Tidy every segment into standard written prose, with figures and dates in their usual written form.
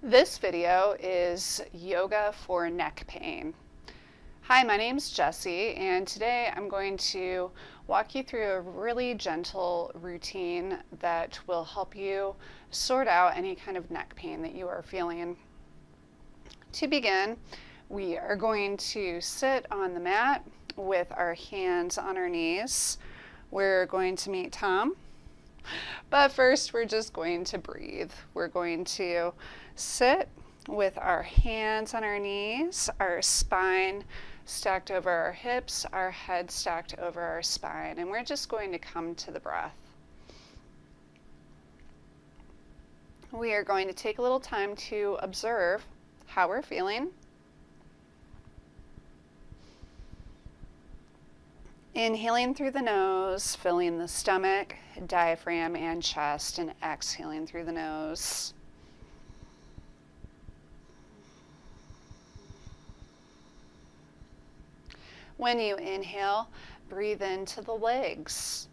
This video is yoga for neck pain. Hi, my name's Jessie, and today I'm going to walk you through a really gentle routine that will help you sort out any kind of neck pain that you are feeling. To begin, we are going to sit on the mat with our hands on our knees. We're going to meet Tom. But first, we're just going to breathe. We're going to sit with our hands on our knees, our spine stacked over our hips, our head stacked over our spine, and we're just going to come to the breath. We are going to take a little time to observe how we're feeling. Inhaling through the nose, filling the stomach, diaphragm, and chest, and exhaling through the nose. When you inhale, breathe into the legs.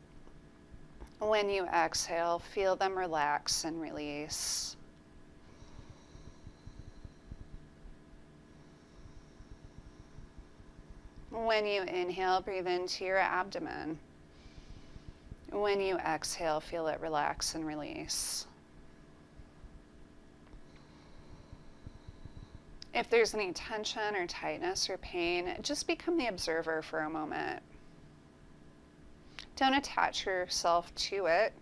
When you exhale, feel them relax and release. When you inhale, breathe into your abdomen. When you exhale, feel it relax and release. If there's any tension or tightness or pain, just become the observer for a moment. Don't attach yourself to it.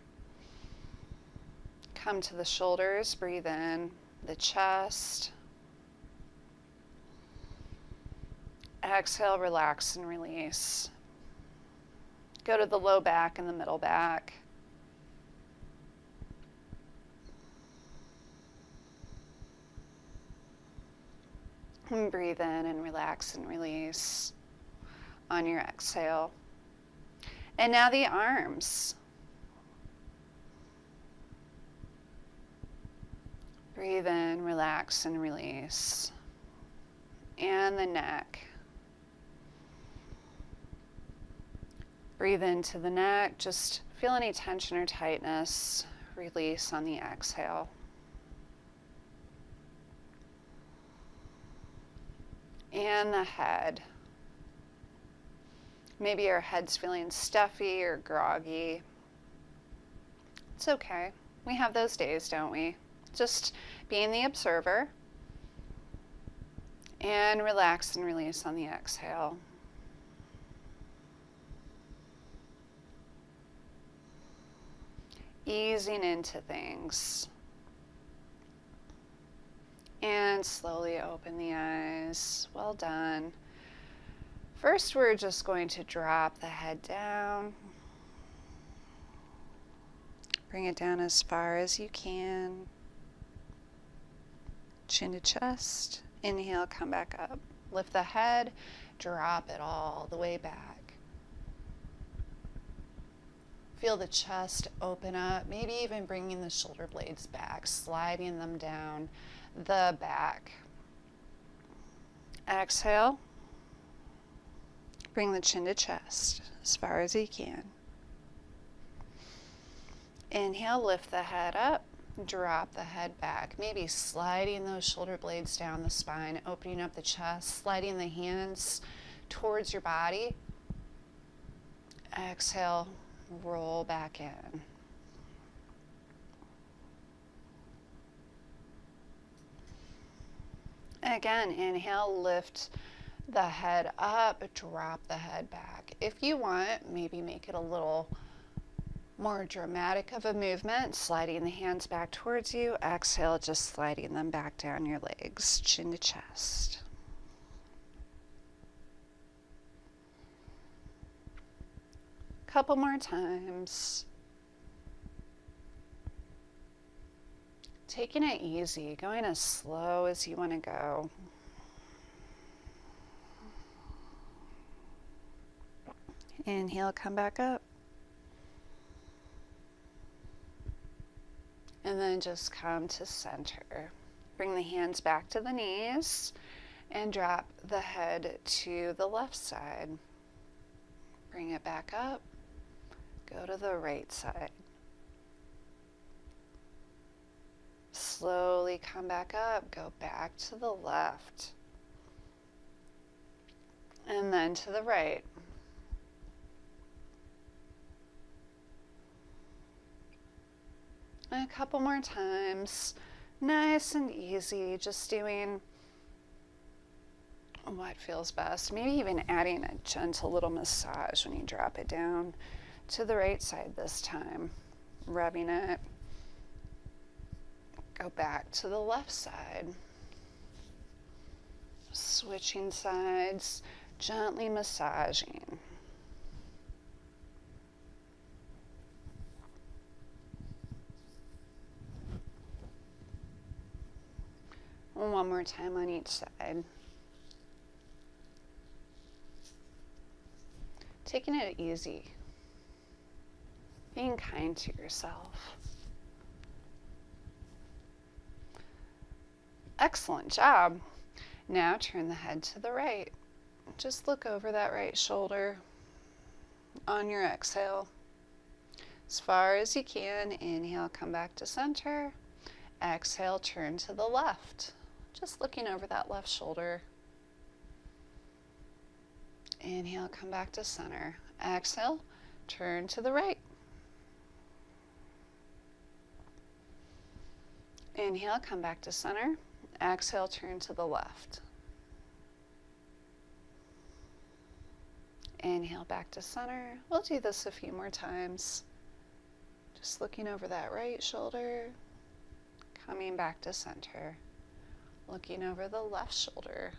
Come to the shoulders, breathe in, the chest. Exhale, relax and release. Go to the low back and the middle back. And breathe in and relax and release on your exhale. And now the arms. Breathe in, relax and release. And the neck. Breathe into the neck, just feel any tension or tightness, release on the exhale. And the head. Maybe your head's feeling stuffy or groggy. It's okay. We have those days, don't we? Just being the observer. And relax and release on the exhale. Easing into things. And slowly open the eyes. Well done. First, we're just going to drop the head down. Bring it down as far as you can. Chin to chest. Inhale, come back up. Lift the head, drop it all the way back. Feel the chest open up, maybe even bringing the shoulder blades back, sliding them down the back. Exhale. Bring the chin to chest as far as you can. Inhale, lift the head up, drop the head back, maybe sliding those shoulder blades down the spine, opening up the chest, sliding the hands towards your body. Exhale. Roll back in. Again, inhale, lift the head up, drop the head back. If you want, maybe make it a little more dramatic of a movement, sliding the hands back towards you. Exhale, just sliding them back down your legs, chin to chest. Couple more times. Taking it easy, going as slow as you want to go. Inhale, come back up. And then just come to center. Bring the hands back to the knees and drop the head to the left side. Bring it back up. Go to the right side. Slowly slowly come back up, go back to the left, and then to the right. And a couple more times, nice and easy, just doing what feels best. Maybe even adding a gentle little massage when you drop it down to the right side this time, rubbing it. Go back to the left side. Switching sides, gently massaging. One more time on each side. Taking it easy. Being kind to yourself. Excellent job. Now turn the head to the right. Just look over that right shoulder on your exhale. As far as you can, inhale, come back to center. Exhale, turn to the left. Just looking over that left shoulder. Inhale, come back to center. Exhale, turn to the right. Inhale, come back to center. Exhale, turn to the left. Inhale, back to center. We'll do this a few more times. Just looking over that right shoulder, coming back to center. Looking over the left shoulder,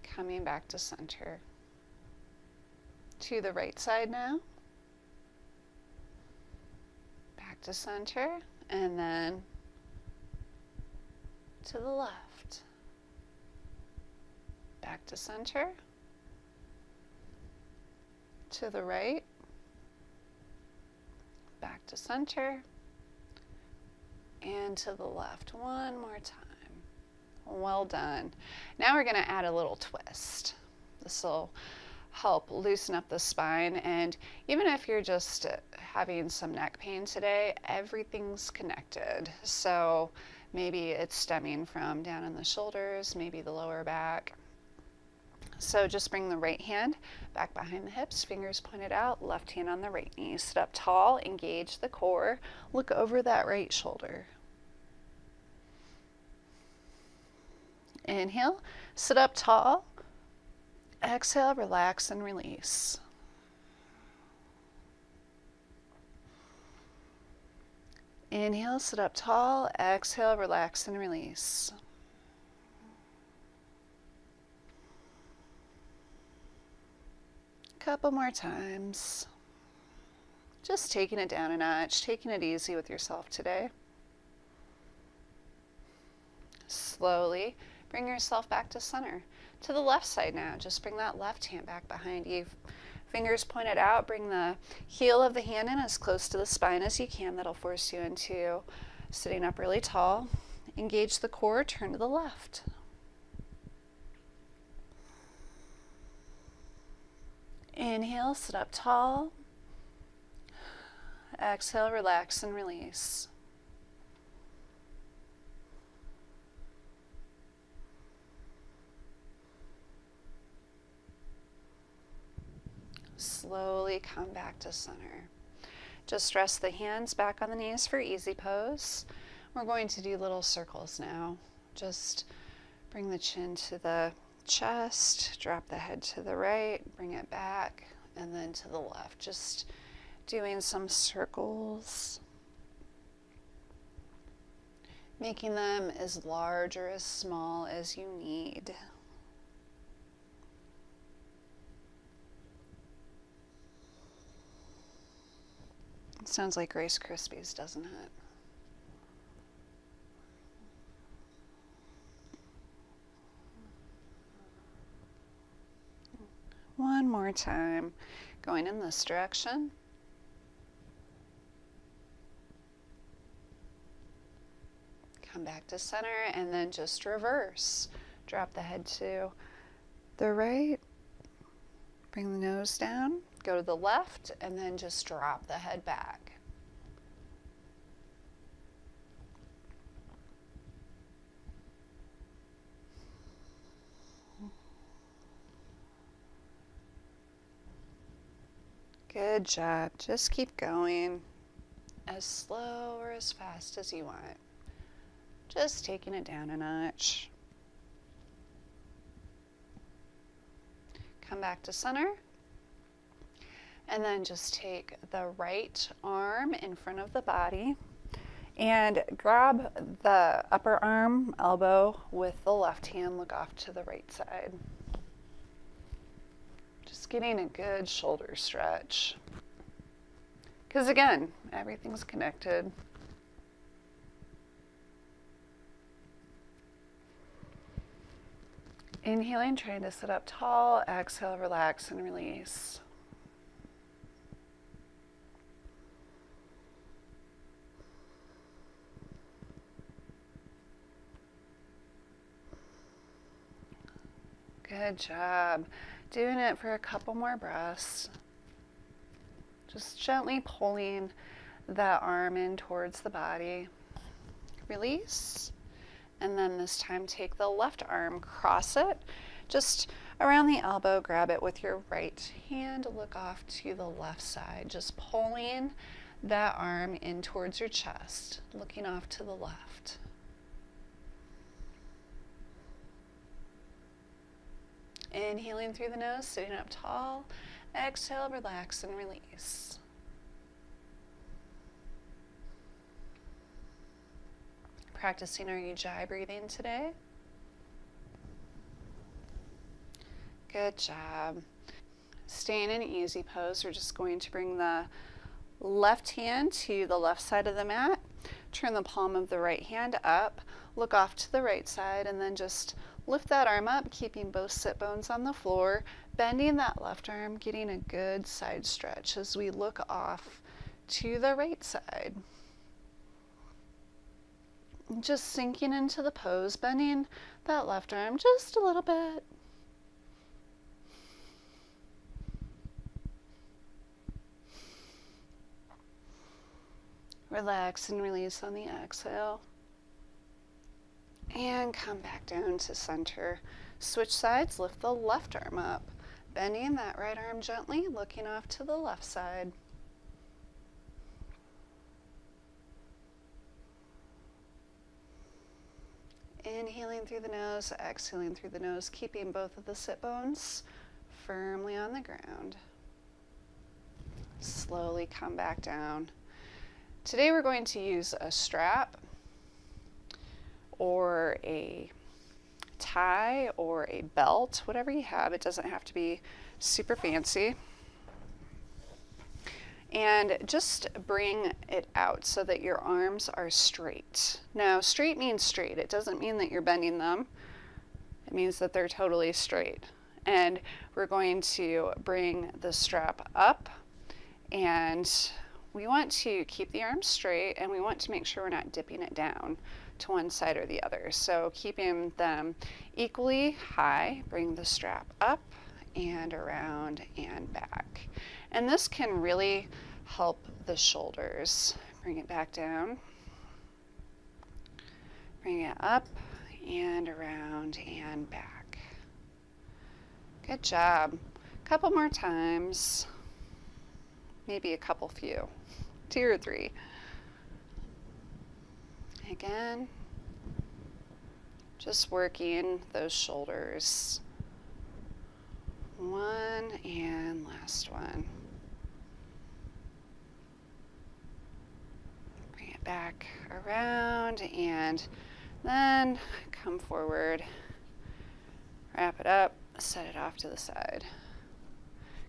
coming back to center. To the right side now. Back to center, and then to the left. Back to center. To the right. Back to center. And to the left. One more time. Well done. Now we're going to add a little twist. This will help loosen up the spine, and even if you're just having some neck pain today, everything's connected. So maybe it's stemming from down in the shoulders, maybe the lower back. So just bring the right hand back behind the hips, fingers pointed out, left hand on the right knee. Sit up tall, engage the core, look over that right shoulder. Inhale, sit up tall. Exhale, relax and release. Inhale, sit up tall. Exhale, relax and release. Couple more times. Just taking it down a notch, taking it easy with yourself today. Slowly bring yourself back to center. To the left side now, just bring that left hand back behind you. Fingers pointed out, bring the heel of the hand in as close to the spine as you can. That'll force you into sitting up really tall. Engage the core, turn to the left. Inhale, sit up tall. Exhale, relax and release. Slowly come back to center. Just rest the hands back on the knees for easy pose. We're going to do little circles now. Just bring the chin to the chest, drop the head to the right, bring it back, and then to the left. Just doing some circles, making them as large or as small as you need. It sounds like Rice Krispies, doesn't it? One more time, going in this direction. Come back to center and then just reverse. Drop the head to the right, bring the nose down, go to the left, and then just drop the head back. Good job. Just keep going as slow or as fast as you want. Just taking it down a notch. Come back to center. And then just take the right arm in front of the body and grab the upper arm, elbow with the left hand, look off to the right side. Just getting a good shoulder stretch. Because again, everything's connected. Inhaling, trying to sit up tall. Exhale, relax and release. Good job. Doing it for a couple more breaths. Just gently pulling that arm in towards the body. Release. And then this time take the left arm, cross it just around the elbow, grab it with your right hand, look off to the left side, just pulling that arm in towards your chest, looking off to the left. Inhaling through the nose, sitting up tall. Exhale, relax and release. Practicing our Ujjayi breathing today. Good job. Staying in easy pose, we're just going to bring the left hand to the left side of the mat. Turn the palm of the right hand up. Look off to the right side and then just lift that arm up, keeping both sit bones on the floor. Bending that left arm, getting a good side stretch as we look off to the right side. Just sinking into the pose, bending that left arm just a little bit. Relax and release on the exhale. And come back down to center. Switch sides, lift the left arm up. Bending that right arm gently, looking off to the left side. Inhaling through the nose, exhaling through the nose, keeping both of the sit bones firmly on the ground. Slowly come back down. Today we're going to use a strap or a tie or a belt, whatever you have. It doesn't have to be super fancy. And just bring it out so that your arms are straight. Now, straight means straight. It doesn't mean that you're bending them. It means that they're totally straight. And we're going to bring the strap up, and we want to keep the arms straight, and we want to make sure we're not dipping it down to one side or the other. So keeping them equally high, bring the strap up and around and back. And this can really help the shoulders. Bring it back down. Bring it up and around and back. Good job. A couple more times. Maybe a couple few. 2 or 3. Again, just working those shoulders. 1 and last one. Bring it back around and then come forward. Wrap it up, set it off to the side.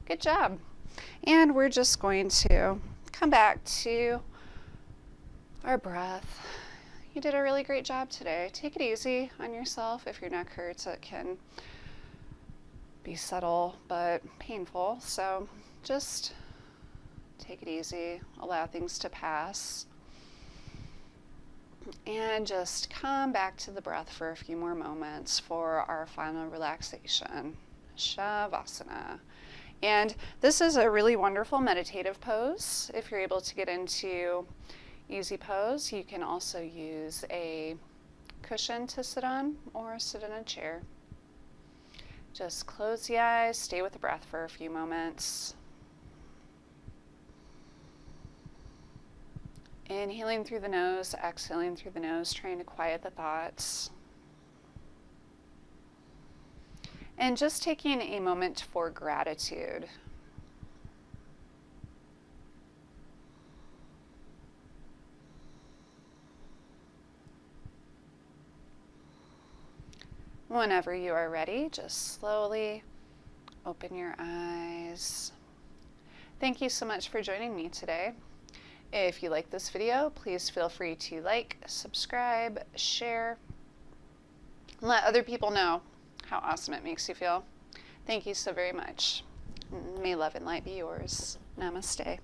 Good job. And we're just going to come back to our breath. You did a really great job today. Take it easy on yourself. If your neck hurts, it can be subtle but painful. So just take it easy, allow things to pass, and just come back to the breath for a few more moments for our final relaxation, Shavasana. And this is a really wonderful meditative pose. If you're able to get into easy pose, you can also use a cushion to sit on or sit in a chair. Just close the eyes, stay with the breath for a few moments. Inhaling through the nose, exhaling through the nose, trying to quiet the thoughts. And just taking a moment for gratitude. Whenever you are ready, just slowly open your eyes. Thank you so much for joining me today. If you like this video, please feel free to like, subscribe, share, and let other people know how awesome it makes you feel. Thank you so very much. May love and light be yours. Namaste.